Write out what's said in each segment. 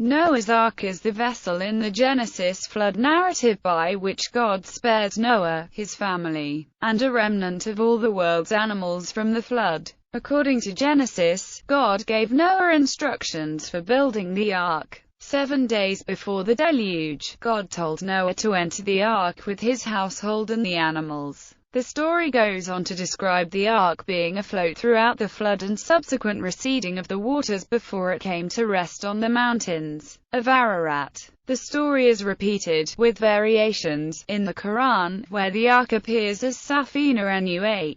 Noah's Ark is the vessel in the Genesis flood narrative by which God spares Noah, his family, and a remnant of all the world's animals from the flood. According to Genesis, God gave Noah instructions for building the ark. 7 days before the deluge, God told Noah to enter the ark with his household and the animals. The story goes on to describe the ark being afloat throughout the flood and subsequent receding of the waters before it came to rest on the mountains of Ararat. The story is repeated, with variations, in the Quran, where the ark appears as Safina Nuh.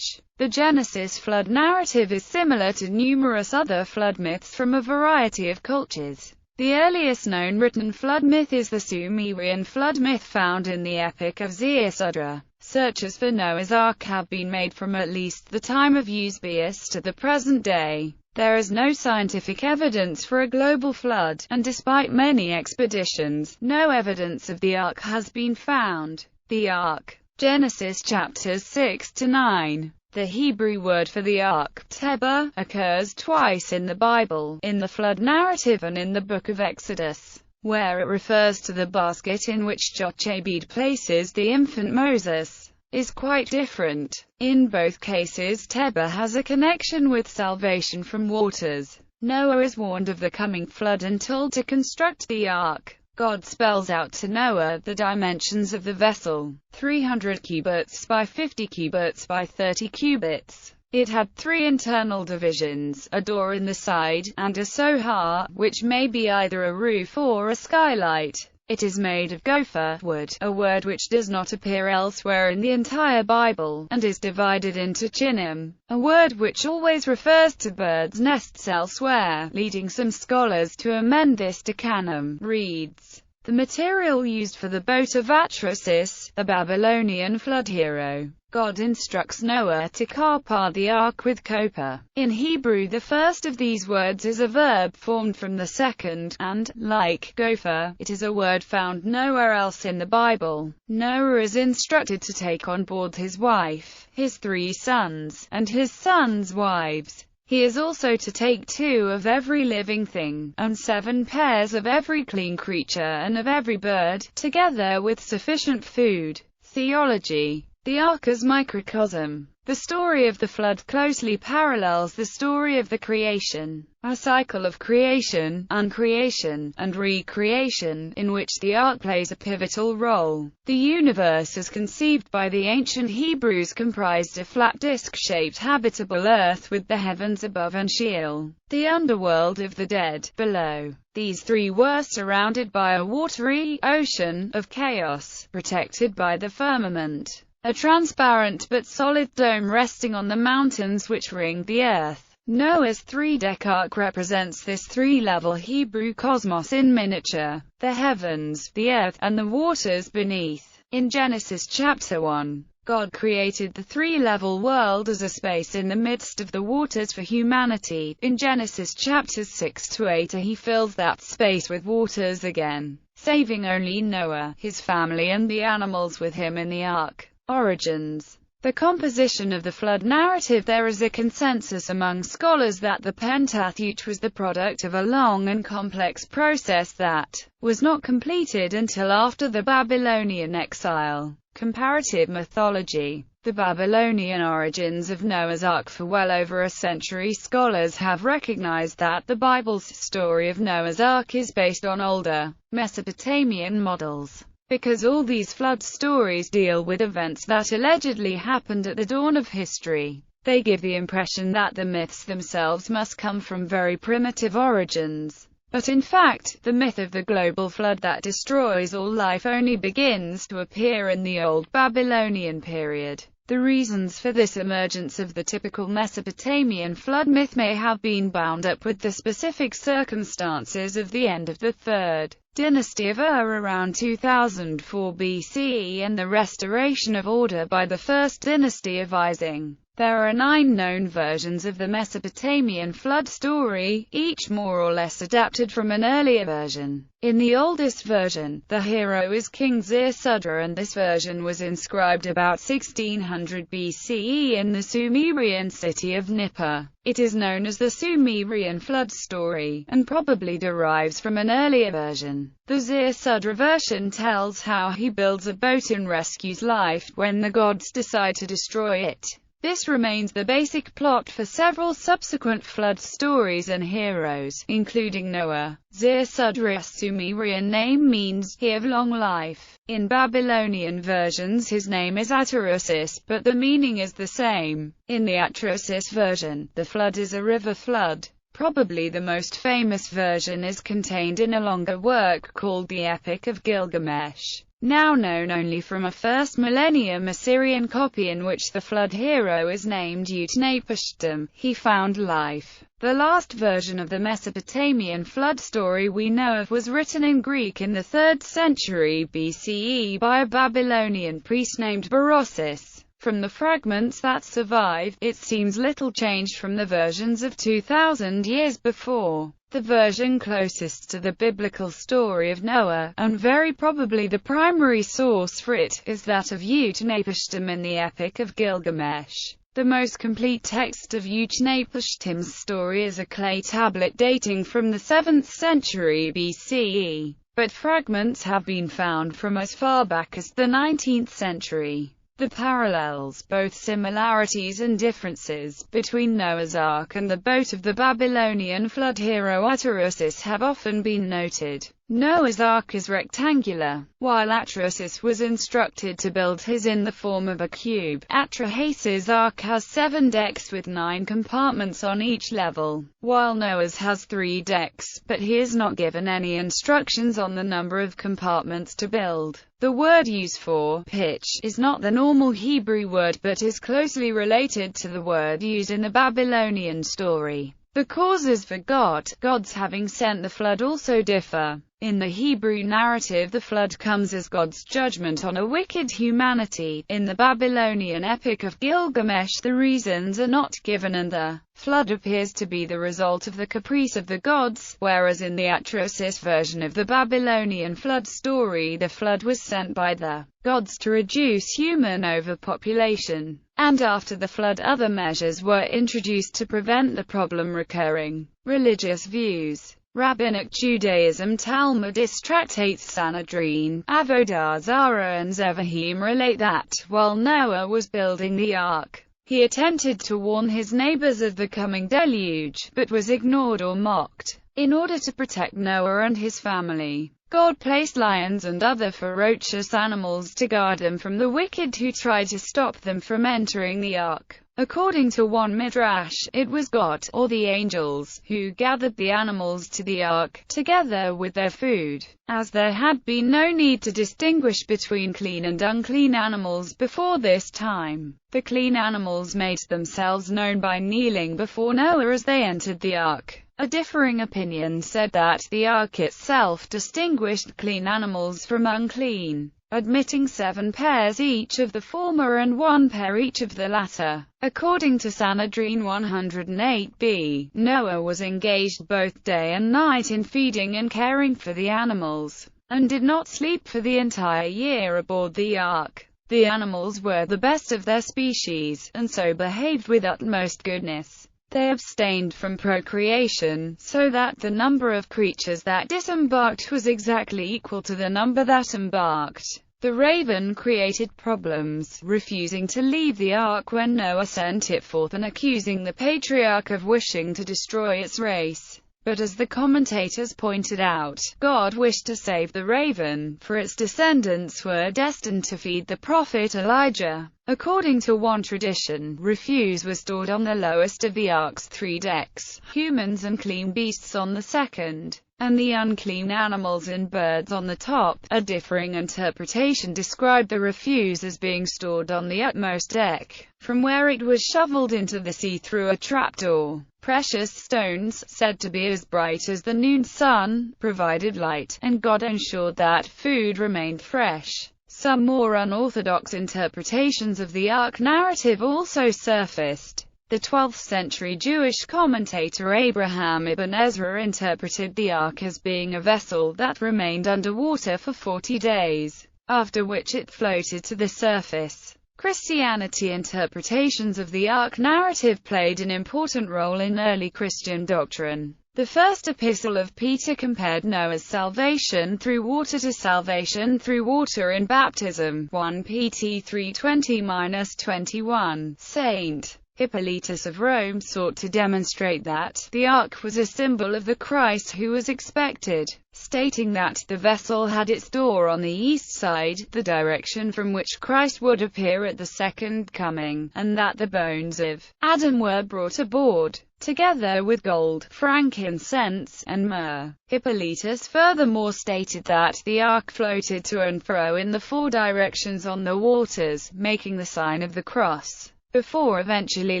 The Genesis flood narrative is similar to numerous other flood myths from a variety of cultures. The earliest known written flood myth is the Sumerian flood myth found in the Epic of Ziusudra. Searches for Noah's Ark have been made from at least the time of Eusebius to the present day. There is no scientific evidence for a global flood, and despite many expeditions, no evidence of the Ark has been found. The Ark. Genesis chapters 6-9. The Hebrew word for the Ark, Tebah, occurs twice in the Bible, in the flood narrative and in the book of Exodus, where it refers to the basket in which Jochebed places the infant Moses, is quite different. In both cases, Tebah has a connection with salvation from waters. Noah is warned of the coming flood and told to construct the ark. God spells out to Noah the dimensions of the vessel: 300 cubits by 50 cubits by 30 cubits. It had 3 internal divisions, a door in the side, and a sohar, which may be either a roof or a skylight. It is made of gopher wood, a word which does not appear elsewhere in the entire Bible, and is divided into chinim, a word which always refers to birds' nests elsewhere, leading some scholars to amend this to canem. Reads, the material used for the boat of Atrasis, a Babylonian flood hero. God instructs Noah to carpar the ark with copper. In Hebrew, the first of these words is a verb formed from the second, and, like gopher, it is a word found nowhere else in the Bible. Noah is instructed to take on board his wife, his 3 sons, and his sons' wives. He is also to take 2 of every living thing, and 7 pairs of every clean creature and of every bird, together with sufficient food. Theology. The Ark as microcosm. The story of the flood closely parallels the story of the creation, a cycle of creation, uncreation, and recreation, in which the Ark plays a pivotal role. The universe as conceived by the ancient Hebrews comprised a flat disc-shaped habitable earth with the heavens above and Sheol, the underworld of the dead, below. These 3 were surrounded by a watery ocean of chaos, protected by the firmament, a transparent but solid dome resting on the mountains which ringed the earth. Noah's 3-deck ark represents this 3-level Hebrew cosmos in miniature: the heavens, the earth, and the waters beneath. In Genesis chapter 1, God created the 3-level world as a space in the midst of the waters for humanity. In Genesis chapters 6-8, he fills that space with waters again, saving only Noah, his family, and the animals with him in the ark. Origins. The composition of the flood narrative. There is a consensus among scholars that the Pentateuch was the product of a long and complex process that was not completed until after the Babylonian exile. Comparative mythology. The Babylonian origins of Noah's Ark. For well over a century, scholars have recognized that the Bible's story of Noah's Ark is based on older Mesopotamian models. Because all these flood stories deal with events that allegedly happened at the dawn of history, they give the impression that the myths themselves must come from very primitive origins. But in fact, the myth of the global flood that destroys all life only begins to appear in the Old Babylonian period. The reasons for this emergence of the typical Mesopotamian flood myth may have been bound up with the specific circumstances of the end of the Third Dynasty of Ur around 2004 BCE and the restoration of order by the First Dynasty of Ising. There are 9 known versions of the Mesopotamian flood story, each more or less adapted from an earlier version. In the oldest version, the hero is King Ziusudra, and this version was inscribed about 1600 BCE in the Sumerian city of Nippur. It is known as the Sumerian flood story, and probably derives from an earlier version. The Ziusudra version tells how he builds a boat and rescues life when the gods decide to destroy it. This remains the basic plot for several subsequent flood stories and heroes, including Noah. Ziusudra's Sumerian name means, he of long life. In Babylonian versions his name is Attribution, but the meaning is the same. In the Attribution version, the flood is a river flood. Probably the most famous version is contained in a longer work called the Epic of Gilgamesh, now known only from a 1st millennium Assyrian copy in which the flood hero is named Utnapishtim, he found life. The last version of the Mesopotamian flood story we know of was written in Greek in the 3rd century BCE by a Babylonian priest named Berosus. From the fragments that survive, it seems little changed from the versions of 2,000 years before. The version closest to the biblical story of Noah, and very probably the primary source for it, is that of Utnapishtim in the Epic of Gilgamesh. The most complete text of Utnapishtim's story is a clay tablet dating from the 7th century BCE, but fragments have been found from as far back as the 19th century. The parallels, both similarities and differences, between Noah's Ark and the boat of the Babylonian flood hero Attribution have often been noted. Noah's Ark is rectangular, while Attribution was instructed to build his in the form of a cube. Attribution's Ark has 7 decks with 9 compartments on each level, while Noah's has 3 decks, but he is not given any instructions on the number of compartments to build. The word used for pitch is not the normal Hebrew word but is closely related to the word used in the Babylonian story. The causes for God's having sent the flood also differ. In the Hebrew narrative, the flood comes as God's judgment on a wicked humanity. In the Babylonian Epic of Gilgamesh, the reasons are not given and the flood appears to be the result of the caprice of the gods, whereas in the Attribution version of the Babylonian flood story, the flood was sent by the gods to reduce human overpopulation. And after the flood, other measures were introduced to prevent the problem recurring. Religious views. Rabbinic Judaism, Talmudist tractates Sanhedrin, Avodah Zarah and Zevahim relate that, while Noah was building the ark, he attempted to warn his neighbors of the coming deluge, but was ignored or mocked. In order to protect Noah and his family, God placed lions and other ferocious animals to guard them from the wicked who tried to stop them from entering the ark. According to one midrash, it was God, or the angels, who gathered the animals to the ark, together with their food. As there had been no need to distinguish between clean and unclean animals before this time, the clean animals made themselves known by kneeling before Noah as they entered the ark. A differing opinion said that the ark itself distinguished clean animals from unclean, admitting 7 pairs each of the former and 1 pair each of the latter. According to Sanhedrin 108b, Noah was engaged both day and night in feeding and caring for the animals, and did not sleep for the entire year aboard the ark. The animals were the best of their species, and so behaved with utmost goodness. They abstained from procreation, so that the number of creatures that disembarked was exactly equal to the number that embarked. The raven created problems, refusing to leave the ark when Noah sent it forth and accusing the patriarch of wishing to destroy its race. But as the commentators pointed out, God wished to save the raven, for its descendants were destined to feed the prophet Elijah. According to one tradition, refuse was stored on the lowest of the ark's 3 decks, humans and clean beasts on the second, and the unclean animals and birds on the top. A differing interpretation described the refuse as being stored on the utmost deck, from where it was shoveled into the sea through a trapdoor. Precious stones, said to be as bright as the noon sun, provided light, and God ensured that food remained fresh. Some more unorthodox interpretations of the Ark narrative also surfaced. The 12th century Jewish commentator Abraham ibn Ezra interpreted the Ark as being a vessel that remained underwater for 40 days, after which it floated to the surface. Christianity interpretations of the Ark narrative played an important role in early Christian doctrine. The first epistle of Peter compared Noah's salvation through water to salvation through water in baptism. 1 Pt 3:20-21. St. Hippolytus of Rome sought to demonstrate that the ark was a symbol of the Christ who was expected, stating that the vessel had its door on the east side, the direction from which Christ would appear at the second coming, and that the bones of Adam were brought aboard, together with gold, frankincense, and myrrh. Hippolytus furthermore stated that the ark floated to and fro in the four directions on the waters, making the sign of the cross, before eventually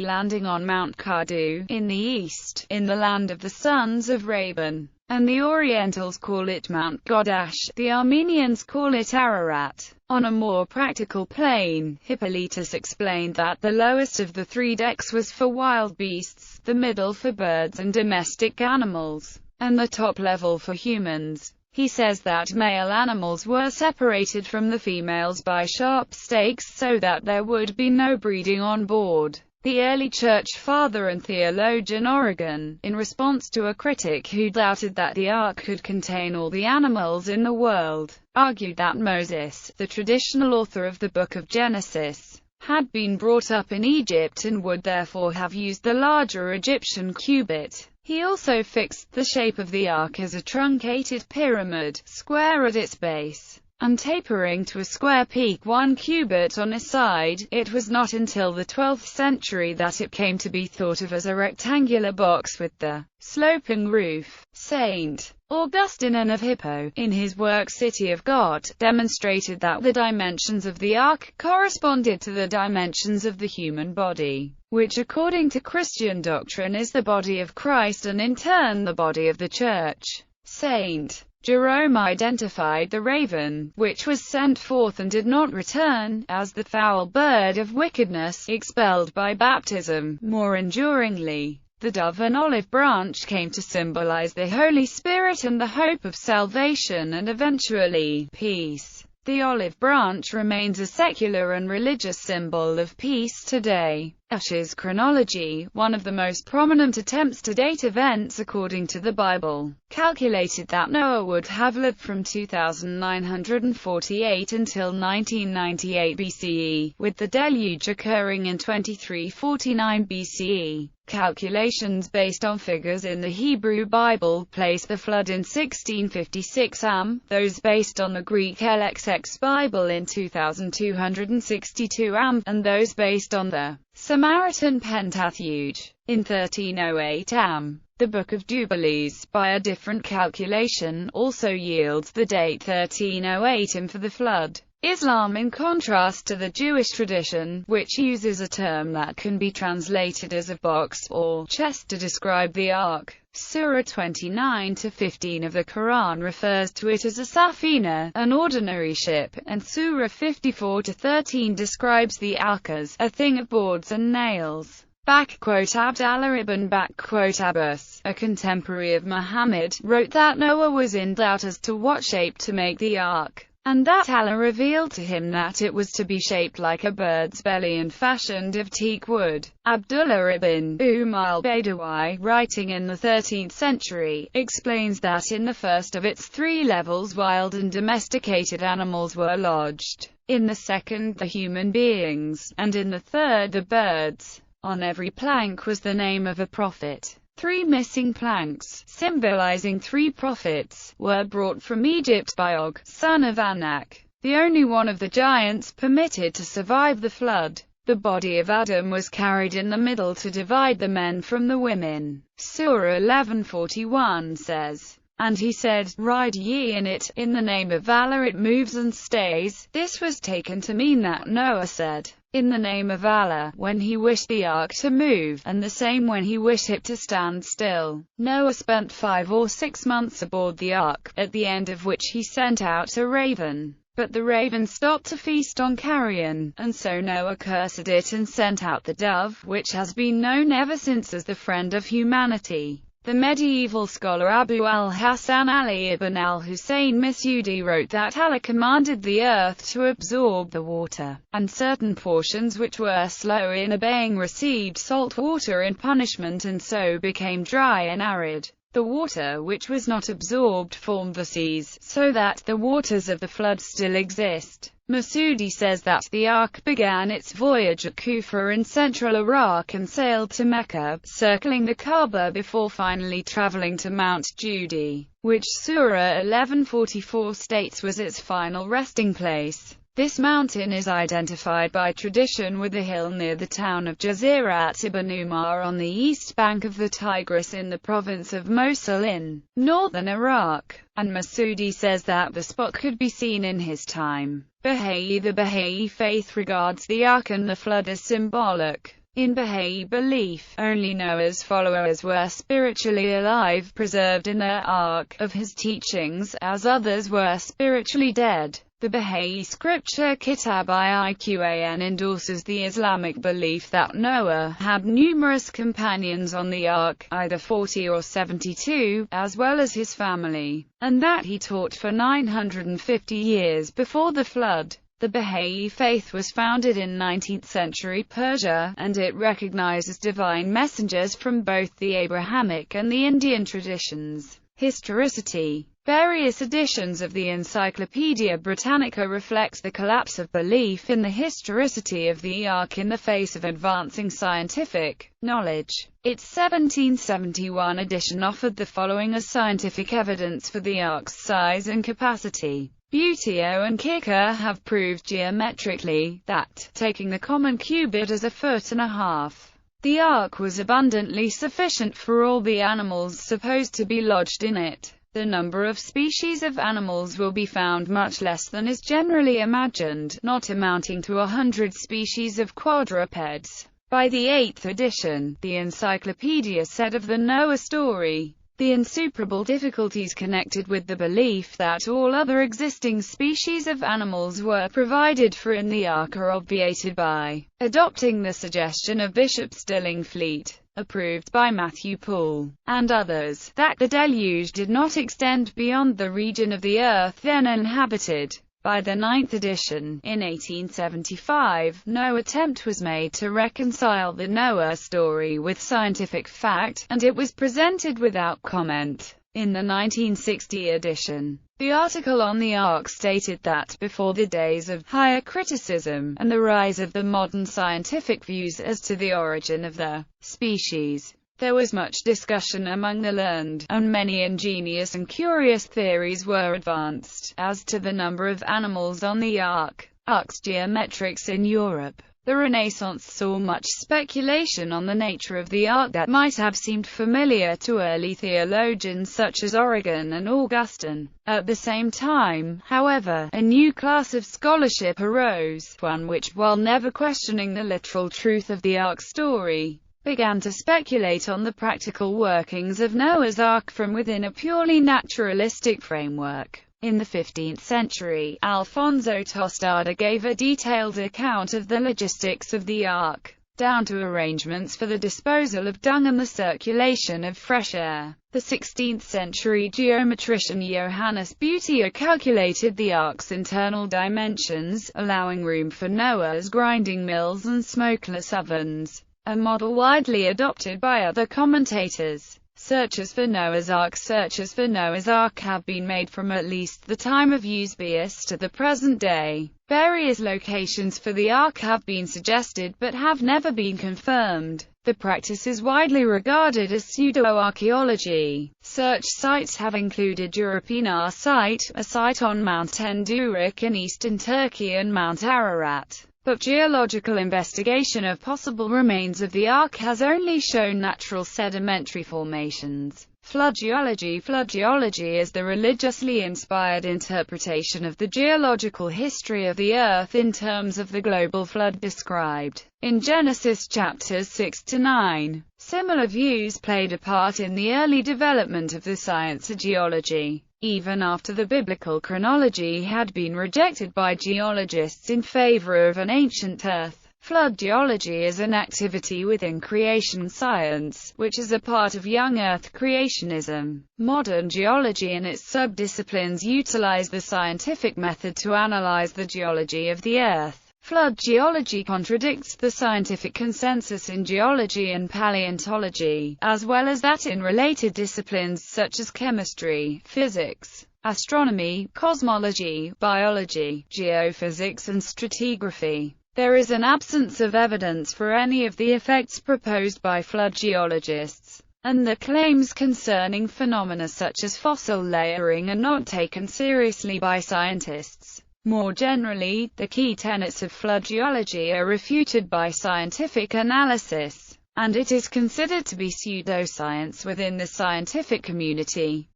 landing on Mount Cardu, in the east, in the land of the sons of Raban, and the Orientals call it Mount Godash, the Armenians call it Ararat. On a more practical plane, Hippolytus explained that the lowest of the three decks was for wild beasts, the middle for birds and domestic animals, and the top level for humans. He says that male animals were separated from the females by sharp stakes so that there would be no breeding on board. The early church father and theologian Origen, in response to a critic who doubted that the ark could contain all the animals in the world, argued that Moses, the traditional author of the book of Genesis, had been brought up in Egypt and would therefore have used the larger Egyptian cubit. He also fixed the shape of the ark as a truncated pyramid, square at its base, and tapering to a square peak 1 cubit on a side. It was not until the 12th century that it came to be thought of as a rectangular box with the sloping roof. St. Augustine of Hippo, in his work City of God, demonstrated that the dimensions of the ark corresponded to the dimensions of the human body, which according to Christian doctrine is the body of Christ and in turn the body of the Church. St. Jerome identified the raven, which was sent forth and did not return, as the foul bird of wickedness, expelled by baptism. More enduringly, the dove and olive branch came to symbolize the Holy Spirit and the hope of salvation and eventually, peace. The olive branch remains a secular and religious symbol of peace today. Ush's chronology, one of the most prominent attempts to date events according to the Bible, calculated that Noah would have lived from 2948 until 1998 BCE, with the deluge occurring in 2349 BCE. Calculations based on figures in the Hebrew Bible place the flood in 1656 AM, those based on the Greek LXX Bible in 2262 AM, and those based on the Samaritan Pentateuch in 1308 AM. The Book of Jubilees, by a different calculation, also yields the date 1308 AM for the flood. Islam, in contrast to the Jewish tradition, which uses a term that can be translated as a box or chest to describe the ark. Surah 29-15 of the Quran refers to it as a safina, an ordinary ship, and Surah 54-13 describes the ark as a thing of boards and nails. Abdallah ibn Abbas, a contemporary of Muhammad, wrote that Noah was in doubt as to what shape to make the ark, and that Allah revealed to him that it was to be shaped like a bird's belly and fashioned of teak wood. Abdullah ibn al-Badawi, writing in the 13th century, explains that in the first of its 3 levels wild and domesticated animals were lodged, in the second the human beings, and in the third the birds. On every plank was the name of a prophet. 3 missing planks, symbolizing 3 prophets, were brought from Egypt by Og, son of Anak, the only one of the giants permitted to survive the flood. The body of Adam was carried in the middle to divide the men from the women. Surah 11:41 says, "And he said, ride ye in it, in the name of Allah it moves and stays." This was taken to mean that Noah said, in the name of Allah, when he wished the ark to move, and the same when he wished it to stand still. Noah spent 5 or 6 months aboard the ark, at the end of which he sent out a raven. But the raven stopped to feast on carrion, and so Noah cursed it and sent out the dove, which has been known ever since as the friend of humanity. The medieval scholar Abu al-Hasan Ali ibn al-Husayn Masudi wrote that Allah commanded the earth to absorb the water, and certain portions which were slow in obeying received salt water in punishment and so became dry and arid. The water which was not absorbed formed the seas, so that the waters of the flood still exist. Masudi says that the Ark began its voyage at Kufa in central Iraq and sailed to Mecca, circling the Kaaba before finally traveling to Mount Judi, which Surah 1144 states was its final resting place. This mountain is identified by tradition with a hill near the town of Jazirat ibn Umar on the east bank of the Tigris in the province of Mosul in northern Iraq, and Masudi says that the spot could be seen in his time. The Baha'i faith regards the Ark and the flood as symbolic. In Baha'i belief, only Noah's followers were spiritually alive, preserved in their Ark of his teachings, as others were spiritually dead. The Baha'i scripture Kitab-i-Iqan endorses the Islamic belief that Noah had numerous companions on the Ark, either 40 or 72, as well as his family, and that he taught for 950 years before the flood. The Baha'i faith was founded in 19th century Persia, and it recognizes divine messengers from both the Abrahamic and the Indian traditions. Historicity. Various editions of the Encyclopaedia Britannica reflect the collapse of belief in the historicity of the Ark in the face of advancing scientific knowledge. Its 1771 edition offered the following as scientific evidence for the Ark's size and capacity. Buteo and Kicker have proved geometrically that, taking the common cubit as 1.5 feet, the Ark was abundantly sufficient for all the animals supposed to be lodged in it. The number of species of animals will be found much less than is generally imagined, not amounting to 100 species of quadrupeds. By the 8th edition, the encyclopedia said of the Noah story, the insuperable difficulties connected with the belief that all other existing species of animals were provided for in the Ark are obviated by adopting the suggestion of Bishop Stillingfleet, approved by Matthew Paul, and others, that the deluge did not extend beyond the region of the earth then inhabited. By the 9th edition, in 1875, no attempt was made to reconcile the Noah story with scientific fact, and it was presented without comment. In the 1960 edition, the article on the Ark stated that before the days of higher criticism and the rise of the modern scientific views as to the origin of the species, there was much discussion among the learned, and many ingenious and curious theories were advanced as to the number of animals on the Ark. Ark's geometrics in Europe. The Renaissance saw much speculation on the nature of the Ark that might have seemed familiar to early theologians such as Origen and Augustine. At the same time, however, a new class of scholarship arose, one which, while never questioning the literal truth of the Ark story, began to speculate on the practical workings of Noah's Ark from within a purely naturalistic framework. In the 15th century, Alfonso Tostada gave a detailed account of the logistics of the Ark, down to arrangements for the disposal of dung and the circulation of fresh air. The 16th century geometrician Johannes Buteo calculated the Ark's internal dimensions, allowing room for Noah's grinding mills and smokeless ovens, a model widely adopted by other commentators. Searches for Noah's Ark have been made from at least the time of Eusebius to the present day. Various locations for the Ark have been suggested but have never been confirmed. The practice is widely regarded as pseudo-archaeology. Search sites have included European site, a site on Mount Tendurik in eastern Turkey, and Mount Ararat. But geological investigation of possible remains of the Ark has only shown natural sedimentary formations. Flood geology. Flood geology is the religiously inspired interpretation of the geological history of the Earth in terms of the global flood described in Genesis chapters 6 to 9. Similar views played a part in the early development of the science of geology. even after the biblical chronology had been rejected by geologists in favor of an ancient Earth. Flood geology is an activity within creation science, which is a part of young Earth creationism. Modern geology and its subdisciplines utilize the scientific method to analyze the geology of the Earth. Flood geology contradicts the scientific consensus in geology and paleontology, as well as that in related disciplines such as chemistry, physics, astronomy, cosmology, biology, geophysics and stratigraphy. There is an absence of evidence for any of the effects proposed by flood geologists, and the claims concerning phenomena such as fossil layering are not taken seriously by scientists. More generally, the key tenets of flood geology are refuted by scientific analysis, and it is considered to be pseudoscience within the scientific community.